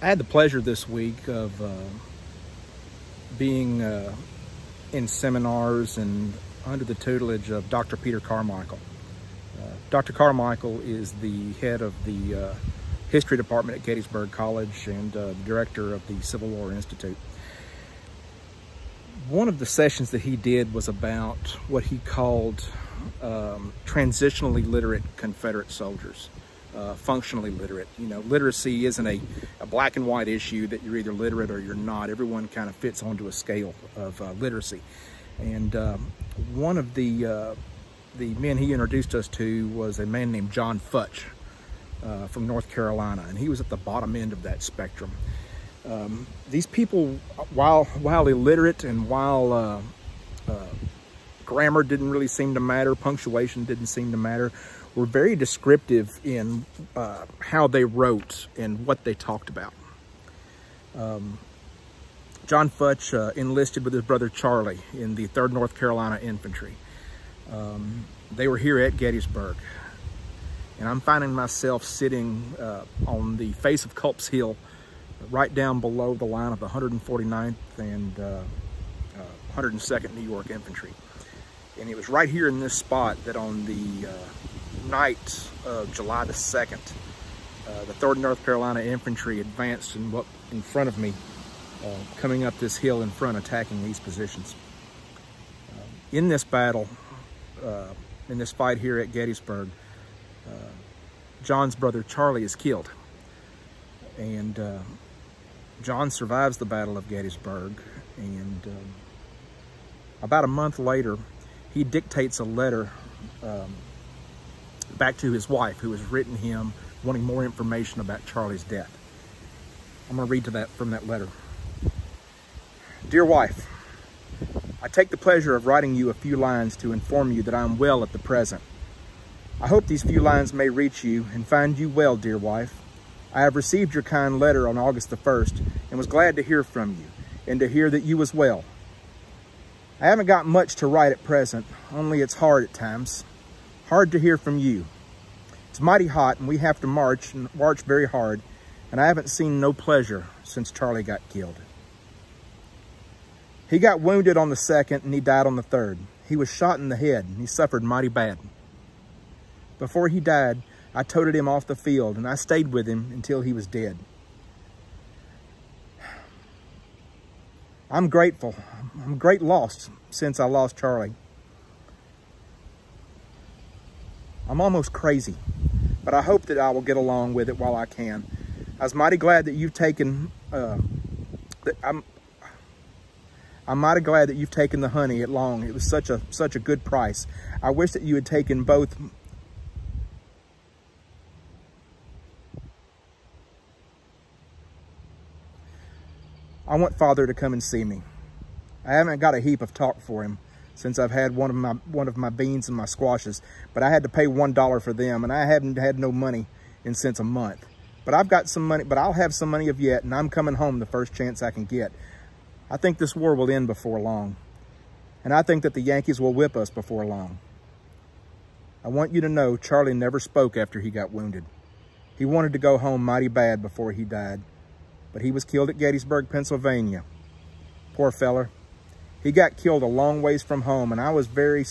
I had the pleasure this week of being in seminars and under the tutelage of Dr. Peter Carmichael. Dr. Carmichael is the head of the history department at Gettysburg College and the director of the Civil War Institute. One of the sessions that he did was about what he called transitionally literate Confederate soldiers. Functionally literate. You know, literacy isn't a black and white issue that you're either literate or you're not. Everyone kind of fits onto a scale of literacy. And one of the men he introduced us to was a man named John Futch from North Carolina, and he was at the bottom end of that spectrum. These people, while illiterate and while grammar didn't really seem to matter, punctuation didn't seem to matter, were very descriptive in how they wrote and what they talked about. John Futch enlisted with his brother Charlie in the 3rd North Carolina Infantry. They were here at Gettysburg, and I'm finding myself sitting on the face of Culp's Hill, right down below the line of the 149th and 102nd New York Infantry. And it was right here in this spot that on the night of July the 2nd, the 3rd North Carolina Infantry advanced in front of me, coming up this hill in front, attacking these positions. In this battle, in this fight here at Gettysburg, John's brother Charlie is killed. And John survives the Battle of Gettysburg, and about a month later, he dictates a letter back to his wife, who has written him wanting more information about Charlie's death. I'm going to read from that letter. Dear wife, I take the pleasure of writing you a few lines to inform you that I am well at the present. I hope these few lines may reach you and find you well, dear wife. I have received your kind letter on August the 1st and was glad to hear from you and to hear that you was well. I haven't got much to write at present, only it's hard at times. Hard to hear from you. It's mighty hot and we have to march very hard, and I haven't seen no pleasure since Charlie got killed. He got wounded on the 2nd and he died on the 3rd. He was shot in the head and he suffered mighty bad. Before he died, I toted him off the field and I stayed with him until he was dead. I'm grateful. I'm great lost since I lost Charlie. I'm almost crazy, but I hope that I will get along with it while I can. I was mighty glad that you've taken, I'm mighty glad that you've taken the honey at long. It was such a good price. I wish that you had taken both. I want Father to come and see me. I haven't got a heap of talk for him since I've had one of my beans and my squashes, but I had to pay $1 for them, and I haven't had no money since a month. But I've got some money, but I'll have some money of yet, and I'm coming home the first chance I can get. I think this war will end before long, and I think that the Yankees will whip us before long. I want you to know Charlie never spoke after he got wounded. He wanted to go home mighty bad before he died, but he was killed at Gettysburg, Pennsylvania. Poor feller. He got killed a long ways from home, and I was very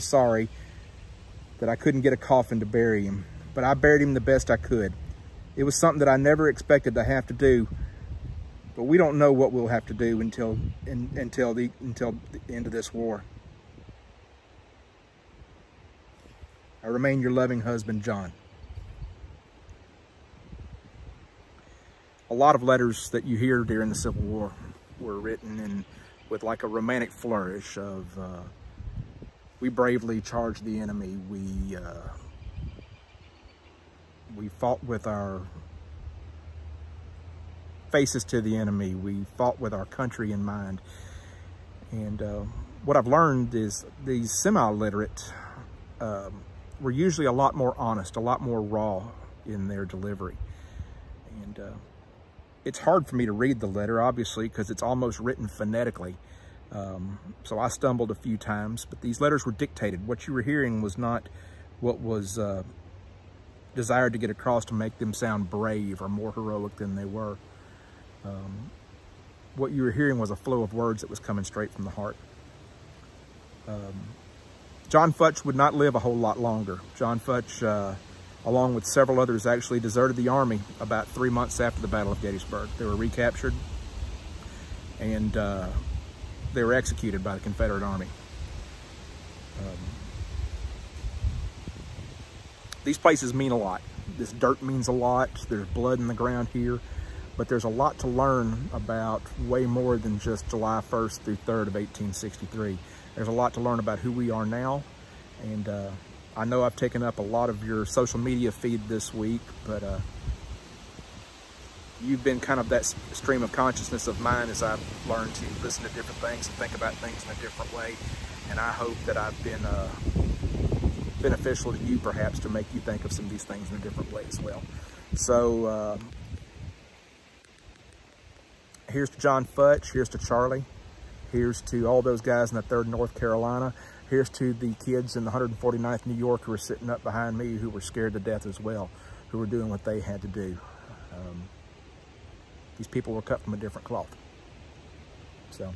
sorry that I couldn't get a coffin to bury him, but I buried him the best I could. It was something that I never expected to have to do, but we don't know what we'll have to do until the end of this war. I remain your loving husband, John. A lot of letters that you hear during the Civil War were written with like a romantic flourish of, we bravely charged the enemy, we fought with our faces to the enemy, we fought with our country in mind. And what I've learned is these semi-literate were usually a lot more honest, a lot more raw in their delivery. And it's hard for me to read the letter, obviously, because it's almost written phonetically. So I stumbled a few times, but these letters were dictated. What you were hearing was not what was desired to get across to make them sound brave or more heroic than they were. What you were hearing was a flow of words that was coming straight from the heart. John Futch would not live a whole lot longer. John Futch, along with several others, actually deserted the Army about 3 months after the Battle of Gettysburg. They were recaptured, and they were executed by the Confederate Army. These places mean a lot. This dirt means a lot. There's blood in the ground here, but there's a lot to learn about, way more than just July 1st through 3rd of 1863. There's a lot to learn about who we are now, and I know I've taken up a lot of your social media feed this week, but you've been kind of that stream of consciousness of mine as I've learned to listen to different things and think about things in a different way. And I hope that I've been beneficial to you, perhaps, to make you think of some of these things in a different way as well. So here's to John Futch, here's to Charlie, here's to all those guys in the 3rd North Carolina, here's to the kids in the 149th New York who are sitting up behind me, who were scared to death as well, who were doing what they had to do. These people were cut from a different cloth. So